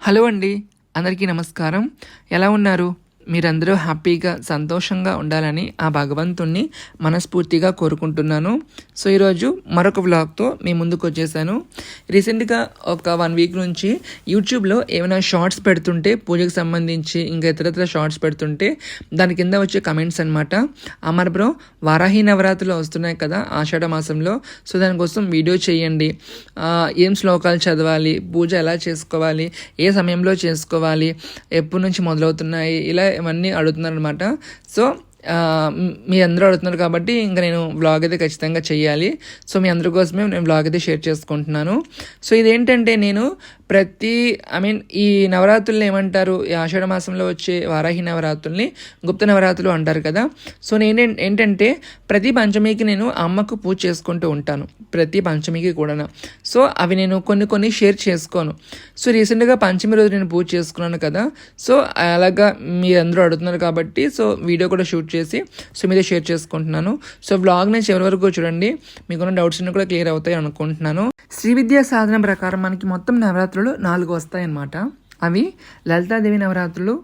Hello అండి, అందరికీ నమస్కారం. ఎలా ఉన్నారు? మీరందరూ హ్యాపీగా సంతోషంగా ఉండాలని ఆ భగవంతుణ్ణి మనస్ఫూర్తిగా కోరుకుంటున్నాను. సో ఈరోజు మరొక వ్లాగ్తో మీ ముందుకు వచ్చేసాను. రీసెంట్గా ఒక 1 వీక్ నుంచి యూట్యూబ్లో ఏమైనా షార్ట్స్ పెడుతుంటే పూజకు సంబంధించి ఇంకా ఇతరత్ర షార్ట్స్ పెడుతుంటే దాని కింద వచ్చే కమెంట్స్ అనమాట, అమర్ బ్రో వారాహి నవరాత్రులు వస్తున్నాయి కదా ఆషాఢ మాసంలో, సో దానికోసం వీడియో చేయండి, ఏం శ్లోకాలు చదవాలి, పూజ ఎలా చేసుకోవాలి, ఏ సమయంలో చేసుకోవాలి, ఎప్పటి నుంచి మొదలవుతున్నాయి, ఇలా ఇవన్నీ అడుగుతున్నారు అనమాట. సో మీ అందరూ అడుగుతున్నారు కాబట్టి ఇంకా నేను వ్లాగ్ అయితే ఖచ్చితంగా చేయాలి. సో మీ అందరి కోసమే నేను వ్లాగ్ అయితే షేర్ చేసుకుంటున్నాను. సో ఇదేంటంటే నేను ఈ నవరాత్రులు ఏమంటారు, ఈ ఆషాఢ మాసంలో వచ్చే వారాహి నవరాత్రుల్ని గుప్త నవరాత్రులు అంటారు కదా. సో ఏంటంటే ప్రతి పంచమికి నేను అమ్మకు పూజ చేసుకుంటూ ఉంటాను, ప్రతి పంచమికి కూడా. సో అవి నేను కొన్ని షేర్ చేసుకోను. సో రీసెంట్గా పంచమి రోజు నేను పూజ చేసుకున్నాను కదా. సో అలాగా మీరు అందరూ అడుగుతున్నారు కాబట్టి సో వీడియో కూడా షూట్ చేసి సో మీదే షేర్ చేసుకుంటున్నాను. సో వ్లాగ్ని చివరి వరకు చూడండి, మీకున్న డౌట్స్ అన్ని కూడా క్లియర్ అవుతాయి అనుకుంటున్నాను. శ్రీ విద్యా సాధన ప్రకారం మనకి మొత్తం నవరాత్రులు 4 వస్తాయన్నమాట. అవి లలితాదేవి నవరాత్రులు,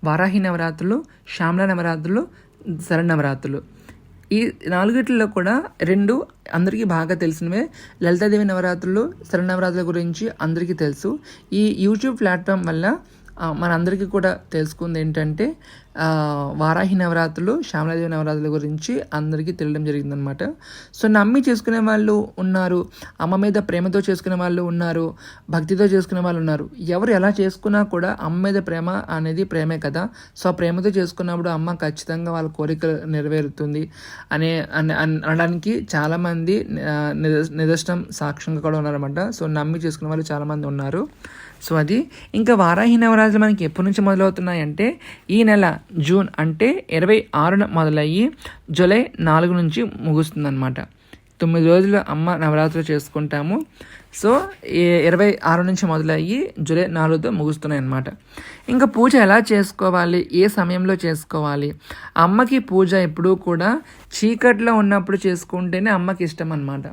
వారాహి నవరాత్రులు, శ్యామల నవరాత్రులు, శరన్నవరాత్రులు. ఈ 4 కూడా 2 అందరికీ బాగా తెలిసినవే. లలితాదేవి నవరాత్రులు, శరన్నవరాత్రుల గురించి అందరికీ తెలుసు. ఈ యూట్యూబ్ ప్లాట్ఫామ్ వల్ల మనందరికీ కూడా తెలుసుకుంది ఏంటంటే వారాహి నవరాత్రులు, శ్యామలాదేవి నవరాత్రుల గురించి అందరికీ తెలియడం జరిగిందనమాట. సో నమ్మి చేసుకునే వాళ్ళు ఉన్నారు, అమ్మ మీద ప్రేమతో చేసుకునే వాళ్ళు ఉన్నారు, భక్తితో చేసుకునే వాళ్ళు ఉన్నారు. ఎవరు ఎలా చేసుకున్నా కూడా అమ్మ మీద ప్రేమ అనేది ప్రేమే కదా. సో ఆ ప్రేమతో చేసుకున్నప్పుడు అమ్మ ఖచ్చితంగా వాళ్ళ కోరిక నెరవేరుతుంది అనడానికి చాలామంది నిదర్శనం సాక్ష్యంగా కూడా ఉన్నారన్నమాట. సో నమ్మి చేసుకునే వాళ్ళు చాలామంది ఉన్నారు. సో అది ఇంకా వారాహి నవరాత్రులు మనకి ఎప్పటి నుంచి మొదలవుతున్నాయంటే ఈ నెల జూన్ అంటే 26న మొదలయ్యి జూలై 4 నుంచి ముగుస్తుందన్నమాట. 9 రోజులు అమ్మ నవరాత్రులు చేసుకుంటాము. సో 26 నుంచి మొదలయ్యి జూలై 4తో ముగుస్తున్నాయి అన్నమాట. ఇంకా పూజ ఎలా చేసుకోవాలి, ఏ సమయంలో చేసుకోవాలి? అమ్మకి పూజ ఎప్పుడూ కూడా చీకట్లో ఉన్నప్పుడు చేసుకుంటేనే అమ్మకి ఇష్టం అన్నమాట.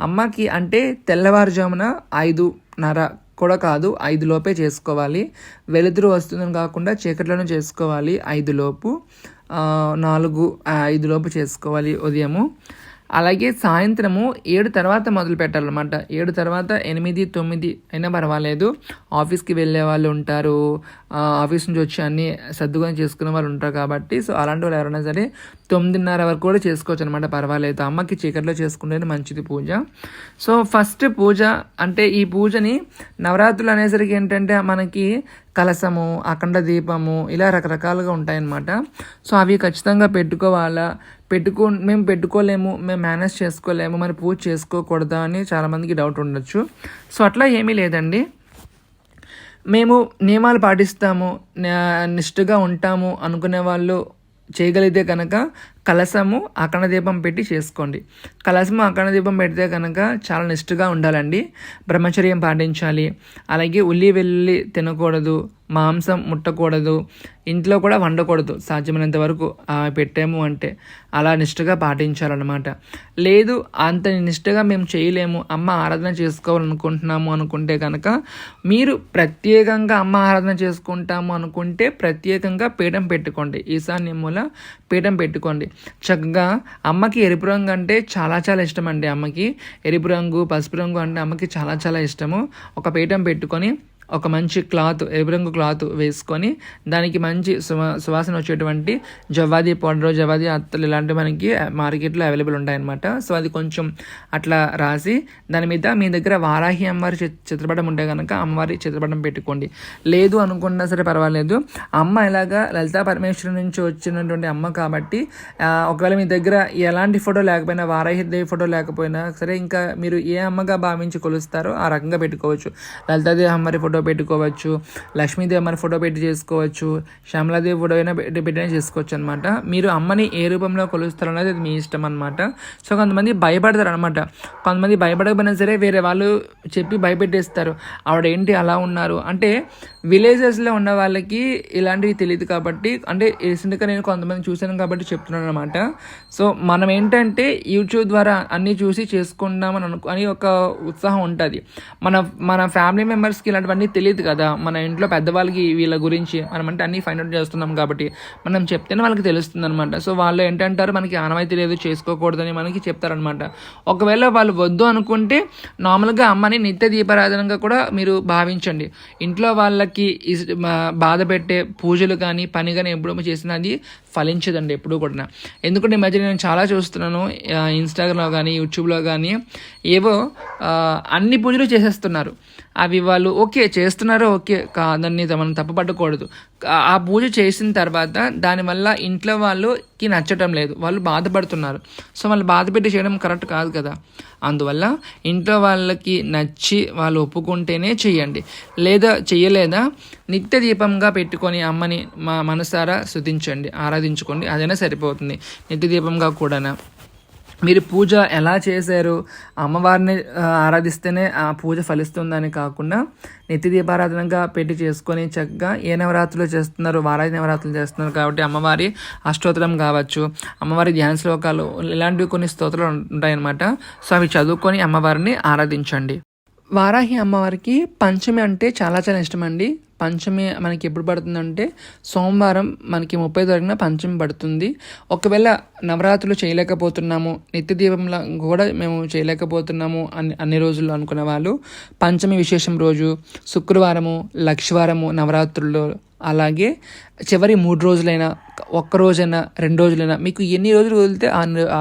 అమ్మకి అంటే తెల్లవారుజామున 5:30 కూడా కాదు, 5 లోపే చేసుకోవాలి. వెలుతురు వస్తుందని కాకుండా చీకట్లోనే చేసుకోవాలి. 5 లోపు 5 లోపు చేసుకోవాలి ఉదయము. అలాగే సాయంత్రము 7 తర్వాత మొదలు పెట్టాలన్నమాట. 7 తర్వాత 8, 9 అయినా పర్వాలేదు. ఆఫీస్కి వెళ్ళే వాళ్ళు ఉంటారు, ఆఫీస్ నుంచి వచ్చి అన్నీ సర్దుకొని చేసుకునే వాళ్ళు ఉంటారు కాబట్టి సో అలాంటి వాళ్ళు ఎవరైనా సరే 9:30 వరకు కూడా చేసుకోవచ్చు అనమాట, పర్వాలేదు. అమ్మకి చీకట్లో చేసుకుంటేనే మంచిది పూజ. సో ఫస్ట్ పూజ అంటే ఈ పూజని నవరాత్రులు అనేసరికి ఏంటంటే మనకి కలసము, అఖండ దీపము ఇలా రకరకాలుగా ఉంటాయన్నమాట. సో అవి ఖచ్చితంగా పెట్టుకోవాలా, మేము పెట్టుకోలేము, మేము మేనేజ్ చేసుకోలేము, మరి పూజ చేసుకోకూడదా అని చాలామందికి డౌట్ ఉండొచ్చు. సో అట్లా ఏమీ లేదండి, మేము నియమాలు పాటిస్తాము, నిష్ఠగా ఉంటాము అనుకునే వాళ్ళు చేయగలిగితే కనుక కలసము, అఖండ దీపం పెట్టి చేసుకోండి. కలసము, అఖండ దీపం పెడితే కనుక చాలా నిష్ఠగా ఉండాలండి, బ్రహ్మచర్యం పాటించాలి. అలాగే ఉల్లి వెల్లుల్లి తినకూడదు, మాంసం ముట్టకూడదు, ఇంట్లో కూడా వండకూడదు సాధ్యమైనంత వరకు పెట్టాము అంటే. అలా నిష్ఠగా పాటించాలన్నమాట. లేదు అంత నిష్ఠగా మేము చేయలేము, అమ్మ ఆరాధన చేసుకోవాలనుకుంటున్నాము అనుకుంటే కనుక మీరు ప్రత్యేకంగా అమ్మ ఆరాధన చేసుకుంటాము అనుకుంటే ప్రత్యేకంగా పీఠం పెట్టుకోండి, ఈశాన్య మూల పీఠం పెట్టుకోండి. చక్కగా అమ్మకి ఎరుపు రంగు అంటే చాలా చాలా ఇష్టం అండి. అమ్మకి ఎరుపు రంగు, పసుపు రంగు అంటే అమ్మకి చాలా చాలా ఇష్టము. ఒక పీఠం పెట్టుకొని ఒక మంచి క్లాత్, ఎరుపు రంగు క్లాత్ వేసుకొని దానికి మంచి సువాసన వచ్చేటువంటి జవ్వాది పౌడర్, జవ్వాది అత్తలు ఇలాంటివి మనకి మార్కెట్లో అవైలబుల్ ఉంటాయన్నమాట. సో అది కొంచెం అట్లా రాసి దాని మీద మీ దగ్గర వారాహి అమ్మవారి చిత్రపటం ఉంటే కనుక అమ్మవారి చిత్రపటం పెట్టుకోండి. లేదు అనుకున్నా సరే పర్వాలేదు. అమ్మ ఇలాగా లలితా పరమేశ్వరి నుంచి వచ్చినటువంటి అమ్మ కాబట్టి ఒకవేళ మీ దగ్గర ఎలాంటి ఫోటో లేకపోయినా, వారాహి దేవి ఫోటో లేకపోయినా సరే ఇంకా మీరు ఏ అమ్మగా భావించి కొలుస్తారో ఆ రకంగా పెట్టుకోవచ్చు. లలితాదేవి అమ్మవారి ఫోటో పెట్టుకోవచ్చు, లక్ష్మీదేవి అమ్మని ఫోటో పెట్టి చేసుకోవచ్చు, శ్యామలాదేవి ఫోటో అయినా పెట్టినా చేసుకోవచ్చు అనమాట. మీరు అమ్మని ఏ రూపంలో కొలుస్తారు అనేది అది మీ ఇష్టం అనమాట. సో కొంతమంది భయపడతారు అనమాట. కొంతమంది భయపడకపోయినా సరే వేరే వాళ్ళు చెప్పి భయపెట్టేస్తారు, ఆవిడ ఏంటి అలా ఉన్నారు అంటే. విలేజెస్లో ఉన్న వాళ్ళకి ఇలాంటివి తెలియదు కాబట్టి, అంటే రీసెంట్గా నేను కొంతమంది చూశాను కాబట్టి చెప్తున్నాను అనమాట. సో మనం ఏంటంటే యూట్యూబ్ ద్వారా అన్నీ చూసి చేసుకుందామని అని ఒక ఉత్సాహం ఉంటుంది. మన ఫ్యామిలీ మెంబర్స్కి ఇలాంటివన్నీ మనకి తెలియదు కదా, మన ఇంట్లో పెద్దవాళ్ళకి వీళ్ళ గురించి మనం అంటే అన్నీ ఫైండ్ అవుట్ చేస్తున్నాం కాబట్టి మనం చెప్తేనే వాళ్ళకి తెలుస్తుంది అనమాట. సో వాళ్ళు ఏంటంటారు, మనకి ఆనవాయితీ లేదు చేసుకోకూడదని మనకి చెప్తారనమాట. ఒకవేళ వాళ్ళు వద్దు అనుకుంటే నార్మల్గా అమ్మని నిత్య దీపారాధనగా కూడా మీరు భావించండి. ఇంట్లో వాళ్ళకి బాధ పెట్టే పూజలు కానీ పని కానీ ఎప్పుడు చేసినది ఫలించదండి ఎప్పుడు కూడా. ఎందుకంటే ఈ మధ్య నేను చాలా చూస్తున్నాను ఇన్స్టాగ్రామ్లో కానీ యూట్యూబ్లో కానీ ఏవో అన్ని పూజలు చేసేస్తున్నారు. అవి వాళ్ళు ఓకే చేస్తున్నారో ఓకే, దాన్ని మనం తప్పుపట్టకూడదు. ఆ పూజ చేసిన తర్వాత దానివల్ల ఇంట్లో వాళ్ళకి నచ్చటం లేదు, వాళ్ళు బాధపడుతున్నారు. సో వాళ్ళు బాధపెట్టి చేయడం కరెక్ట్ కాదు కదా. అందువల్ల ఇంట్లో వాళ్ళకి నచ్చి వాళ్ళు ఒప్పుకుంటేనే చెయ్యండి. లేదా చెయ్యలేదా నిత్య దీపంగా పెట్టుకొని అమ్మని మనసారా స్తుతించండి, ఆరాధించుకోండి, అదైనా సరిపోతుంది. నిత్య దీపంగా కూడా మీరు పూజ ఎలా చేశారు, అమ్మవారిని ఆరాధిస్తేనే ఆ పూజ ఫలిస్తుందని కాకుండా నిత్య దీపారాధనగా పెట్టి చేసుకొని చక్కగా ఏ నవరాత్రులు చేస్తున్నారు, వారాది నవరాత్రులు చేస్తున్నారు కాబట్టి అమ్మవారి అష్టోత్తరం కావచ్చు, అమ్మవారి ధ్యాన శ్లోకాలు, ఇలాంటివి కొన్ని స్తోత్రాలు ఉంటాయన్నమాట. సో అవి చదువుకొని అమ్మవారిని ఆరాధించండి. వారాహి అమ్మవారికి పంచమి అంటే చాలా చాలా ఇష్టం అండి. పంచమి మనకి ఎప్పుడు పడుతుందంటే సోమవారం మనకి 30 తారీఖున పంచమి పడుతుంది. ఒకవేళ నవరాత్రులు చేయలేకపోతున్నాము, నిత్య దీపంలో కూడా మేము చేయలేకపోతున్నాము అన్ని రోజులు అనుకునే వాళ్ళు పంచమి విశేషం రోజు, శుక్రవారము, లక్షవారము నవరాత్రుల్లో, అలాగే చివరి 3 రోజులైనా, ఒక్క రోజైనా, 2 రోజులైనా మీకు ఎన్ని రోజులు వదిలితే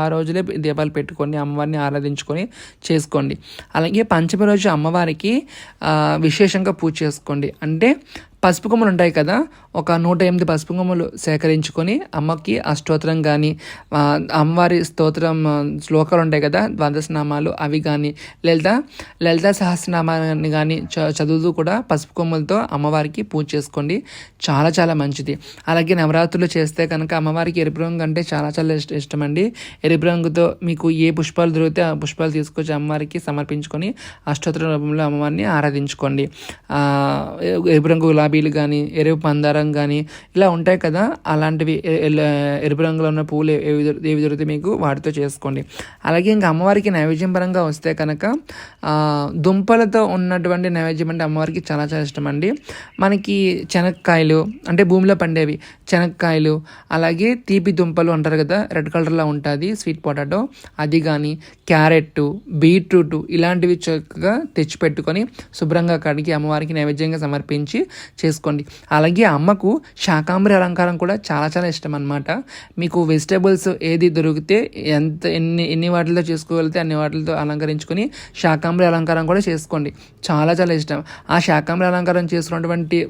ఆ రోజులే దీపాలు పెట్టుకొని అమ్మవారిని ఆరాధించుకొని చేసుకోండి. అలాగే పంచమి రోజు అమ్మవారికి విశేషంగా పూజ చేసుకోండి. అంటే పసుపు కొమ్మలు ఉంటాయి కదా, ఒక 108 పసుపు కొమ్మలు సేకరించుకొని అమ్మకి అష్టోత్తరం కానీ, అమ్మవారి స్తోత్రం శ్లోకాలు ఉంటాయి కదా, ద్వాదశనామాలు, అవి కానీ లలితా సహస్రనామాన్ని కానీ చదువుతూ కూడా పసుపు కొమ్మలతో అమ్మవారికి పూజ చేసుకోండి. చాలా చాలా మంచిది. అలాగే నవరాత్రులు చేస్తే కనుక అమ్మవారికి ఎరుపు రంగు అంటే చాలా చాలా ఇష్టం అండి. ఎరుపు రంగుతో మీకు ఏ పుష్పాలు దొరికితే ఆ పుష్పాలు తీసుకొచ్చి అమ్మవారికి సమర్పించుకొని అష్టోత్తర రూపంలో అమ్మవారిని ఆరాధించుకోండి. ఎరుపు రంగు గులాబీలు కానీ, ఎరుపు మందారం కానీ ఇలా ఉంటాయి కదా, అలాంటివి ఎరుపు రంగులో ఉన్న పువ్వులు ఏవి దొరికితే మీకు వాటితో చేసుకోండి. అలాగే ఇంకా అమ్మవారికి నైవేద్యం పరంగా వస్తే కనుక దుంపలతో ఉన్నటువంటి నైవేద్యం అంటే అమ్మవారికి చాలా చాలా ఇష్టం అండి. మనకి శనక్కాయలు అంటే భూమిలో పండేవి శనక్కాయలు, అలాగే తీపి దుంపలు అంటారు కదా, రెడ్ కలర్లో ఉంటుంది స్వీట్ పొటాటో, అది కానీ క్యారెట్, బీట్రూట్ ఇలాంటివి చక్కగా తెచ్చిపెట్టుకొని శుభ్రంగా కడిగి అమ్మవారికి నైవేద్యంగా సమర్పించి చేసుకోండి. అలాగే అమ్మకు శాకాంబరి అలంకారం కూడా చాలా చాలా ఇష్టం అనమాట. మీకు వెజిటేబుల్స్ ఏది దొరికితే ఎన్ని వాటితో చేసుకోగలిగితే అన్ని వాటితో అలంకరించుకొని శాకాంబరి అలంకారం కూడా చేసుకోండి. చాలా చాలా ఇష్టం. ఆ శాకాంబరి అలంకారం చేసుకున్నటువంటి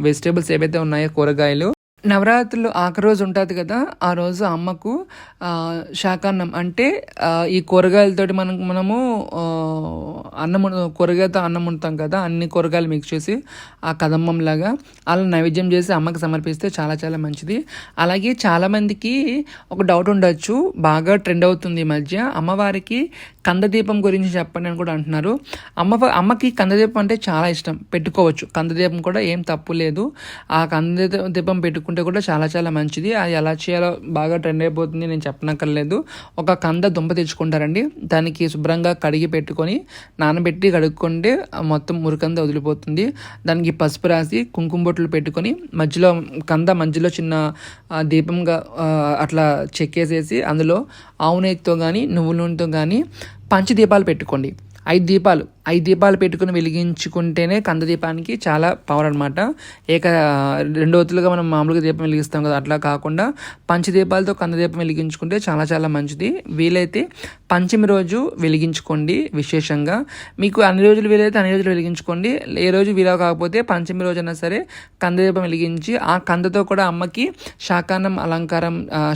వెజిటేబుల్స్ ఏవైతే ఉన్నాయో కూరగాయలు, నవరాత్రులు ఆఖరి రోజు ఉంటుంది కదా, ఆ రోజు అమ్మకు శాకాన్నం అంటే ఈ కూరగాయలతోటి మనము కూరగాయలతో అన్నం వండుతాం కదా, అన్ని కూరగాయలు మిక్స్ చేసి ఆ కదమ్మంలాగా అలా నైవేద్యం చేసి అమ్మకి సమర్పిస్తే చాలా చాలా మంచిది. అలాగే చాలామందికి ఒక డౌట్ ఉండొచ్చు, బాగా ట్రెండ్ అవుతుంది ఈ మధ్య, అమ్మవారికి కందదీపం గురించి చెప్పండి అని కూడా అంటున్నారు. అమ్మకి కందదీపం అంటే చాలా ఇష్టం, పెట్టుకోవచ్చు. కందదీపం కూడా ఏం తప్పు లేదు. ఆ కందదీపం పెట్టుకుంటే కూడా చాలా చాలా మంచిది. అది ఎలా చేయాలో బాగా ట్రెండ్ అయిపోతుంది, నేను చెప్పనక్కర్లేదు. ఒక కంద దుంప తెచ్చుకుంటారండి, దానికి శుభ్రంగా కడిగి పెట్టుకొని నానబెట్టి కడుక్కుంటే మొత్తం మురికంద వదిలిపోతుంది. దానికి పసుపు రాసి కుంకుమ బొట్లు పెట్టుకొని మధ్యలో చిన్న దీపంగా అట్లా చెక్కేసేసి అందులో ఆవు నెయ్యితో కానీ నువ్వుల నూనెతో కానీ పంచదీపాలు పెట్టుకోండి. 5 దీపాలు పెట్టుకుని వెలిగించుకుంటేనే కందదీపానికి చాలా పవర్ అనమాట. 2 ఒత్తులుగా మనం మామూలుగా దీపం వెలిగిస్తాం కదా, అట్లా కాకుండా పంచదీపాలతో కందదీపం వెలిగించుకుంటే చాలా చాలా మంచిది. వీలైతే పంచమి రోజు వెలిగించుకోండి విశేషంగా. మీకు అన్ని రోజులు వీలైతే అన్ని రోజులు వెలిగించుకోండి. ఏ రోజు వీలు కాకపోతే పంచమి రోజు అయినా సరే కందదీపం వెలిగించి ఆ కందతో కూడా అమ్మకి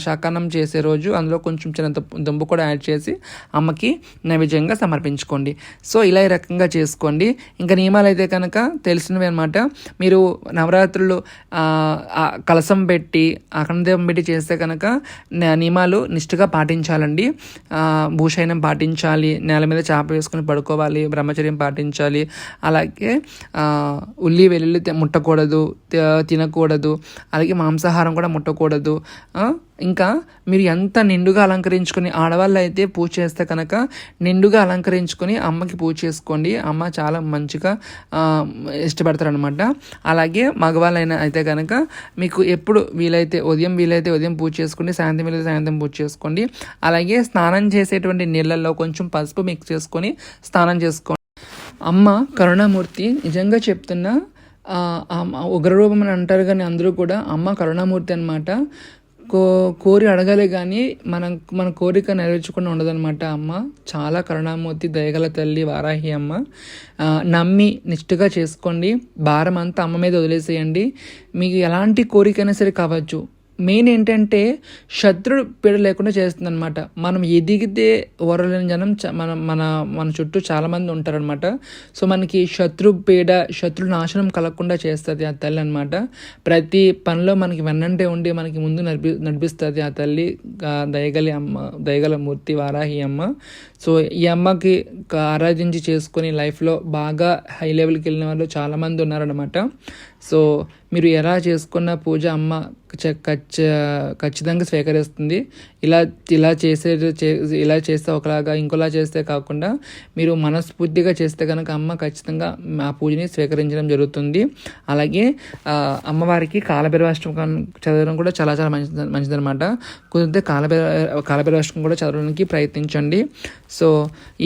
శాకాన్నం చేసే రోజు అందులో కొంచెం చిన్న దుంప కూడా యాడ్ చేసి అమ్మకి నైవేద్యంగా సమర్పించుకోండి. సో ఇలా రకంగా చేసుకోండి. ఇంకా నియమాలు అయితే కనుక తెలిసినవి అనమాట. మీరు నవరాత్రులు కలసం పెట్టి అఖండదీపం పెట్టి చేస్తే కనుక నియమాలు నిష్ఠగా పాటించాలండి. భూషయనం పాటించాలి, నేల మీద చాప వేసుకుని పడుకోవాలి, బ్రహ్మచర్యం పాటించాలి. అలాగే ఉల్లి వెల్లుల్లి ముట్టకూడదు, తినకూడదు. అలాగే మాంసాహారం కూడా ముట్టకూడదు. ఇంకా మీరు ఎంత నిండుగా అలంకరించుకొని, ఆడవాళ్ళు అయితే పూజ చేస్తే కనుక నిండుగా అలంకరించుకొని అమ్మకి పూజ చేసుకోండి. అమ్మ చాలా మంచిగా ఇష్టపడతారనమాట. అలాగే మగవాళ్ళైనా అయితే కనుక మీకు ఎప్పుడు వీలైతే ఉదయం పూజ చేసుకోండి, సాయంత్రం వీలైతే సాయంత్రం పూజ చేసుకోండి. అలాగే స్నానం చేసేటువంటి నీళ్ళల్లో కొంచెం పసుపు మిక్స్ చేసుకొని స్నానం చేసుకోండి. అమ్మ కరుణామూర్తి, నిజంగా చెప్తున్నా. ఉగ్రరూపం అని అంటారు కానీ అందరూ కూడా అమ్మ కరుణామూర్తి అనమాట. కోరి అడగాలి కానీ మన కోరిక నెరవేర్చకుండా ఉండదన్నమాట. అమ్మ చాలా కరుణామూర్తి, దయగల తల్లి వారాహి అమ్మ. నమ్మి నిష్ఠగా చేసుకోండి. భారం అంతా అమ్మ మీద వదిలేసేయండి. మీకు ఎలాంటి కోరికైనా సరే కావచ్చు. మెయిన్ ఏంటంటే శత్రు పీడ లేకుండా చేస్తుంది అనమాట. మనం ఎదిగితే ఓరలేని జనం మన చుట్టూ చాలామంది ఉంటారనమాట. సో మనకి శత్రు నాశనం కలగకుండా చేస్తుంది ఆ తల్లి అనమాట. ప్రతి పనిలో మనకి వెన్నంటే ఉండి మనకి ముందు నడిపిస్తుంది ఆ తల్లి, దయగల మూర్తి వారాహి అమ్మ. సో ఈ అమ్మకి ఆరాధించి చేసుకొని లైఫ్లో బాగా హై లెవెల్కి వెళ్ళిన వాళ్ళు చాలామంది ఉన్నారనమాట. సో మీరు ఎలా చేసుకున్న పూజ అమ్మ ఖచ్చితంగా స్వీకరిస్తుంది. ఇలా చేస్తే ఒకలాగా, ఇంకోలా చేస్తే కాకుండా మీరు మనస్ఫూర్తిగా చేస్తే కనుక అమ్మ ఖచ్చితంగా ఆ పూజని స్వీకరించడం జరుగుతుంది. అలాగే అమ్మవారికి కాలభైరవాష్టకం చదవడం కూడా చాలా చాలా మంచిదన్నమాట. కుదిరితే కాలభైరవాష్టకం కూడా చదవడానికి ప్రయత్నించండి. సో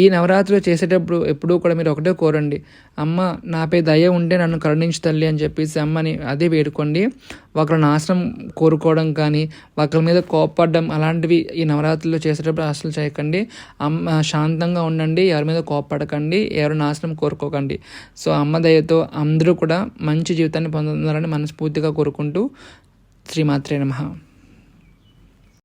ఈ నవరాత్రులు చేసేటప్పుడు ఎప్పుడూ కూడా మీరు ఒకటే కోరండి, అమ్మ నాపై దయ ఉంటే నన్ను కరుణించు తల్లి అని చెప్పేసి అమ్మని అదే వేడుకోండి. ఒకరి నాశనం కోరుకోవడం కానీ, ఒకరి మీద కోప్పడడం అలాంటివి ఈ నవరాత్రుల్లో చేసేటప్పుడు అసలు చేయకండి. శాంతంగా ఉండండి, ఎవరి మీద కోప్పడకండి, ఎవరి నాశనం కోరుకోకండి. సో అమ్మ దయతో అందరూ కూడా మంచి జీవితాన్ని పొందుతున్నారని మనస్ఫూర్తిగా కోరుకుంటూ శ్రీమాత్రే నమః.